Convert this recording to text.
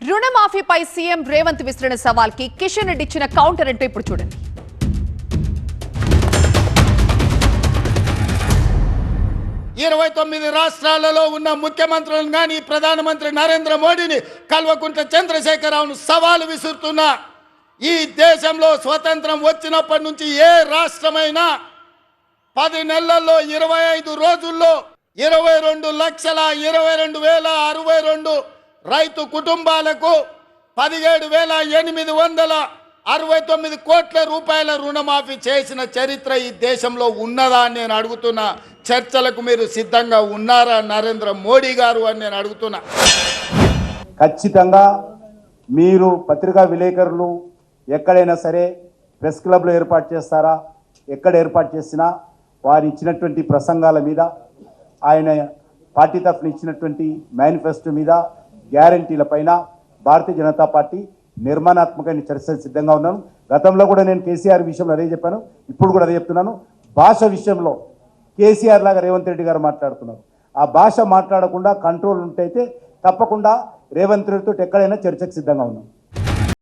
రుణమాఫీపై CM Revanth విసిరిన సవాల్కి కిషన్ రెడ్డి ఇచ్చిన counter అంటే ఇప్పుడు చూడండి. 29 రాష్ట్రాలలో ఉన్న ముఖ్యమంత్రులను కానీ ప్రధానమంత్రి నరేంద్ర మోడీని కల్వకుంట్ల చంద్రశేఖరరావును సవాలు విసురుతున్నా. ఈ దేశంలో స్వతంత్రం వచ్చినప్పటి నుంచి ఏ రాష్ట్రమైనా 10 నెలల్లో 25 రోజుల్లో 22,22,062 రైతు కుటుంబాలకు 17,869 కోట్ల రూపాయల రుణమాఫీ చేసిన చరిత్ర ఈ దేశంలో ఉన్నదా అని నేను అడుగుతున్నా. చర్చలకు మీరు సిద్ధంగా ఉన్నారా నరేంద్ర మోడీ గారు అని నేను అడుగుతున్నా. ఖచ్చితంగా మీరు పత్రికా విలేకరులు ఎక్కడైనా సరే ప్రెస్ క్లబ్లో ఏర్పాటు చేస్తారా, ఎక్కడ ఏర్పాటు చేసినా వారు ఇచ్చినటువంటి ప్రసంగాల మీద, ఆయన పార్టీ తరఫున ఇచ్చినటువంటి మేనిఫెస్టో మీద, గ్యారంటీల పైన భారతీయ జనతా పార్టీ నిర్మాణాత్మకమైన చర్చలు సిద్ధంగా ఉన్నాను. గతంలో కూడా నేను కేసీఆర్ విషయంలో అదే చెప్పాను, ఇప్పుడు కూడా అదే చెప్తున్నాను. భాష విషయంలో కేసీఆర్ లాగా రేవంత్ రెడ్డి గారు మాట్లాడుతున్నారు. ఆ భాష మాట్లాడకుండా కంట్రోల్ ఉంటే తప్పకుండా రేవంత్ రెడ్డితో ఎక్కడైనా చర్చకు సిద్ధంగా ఉన్నాం.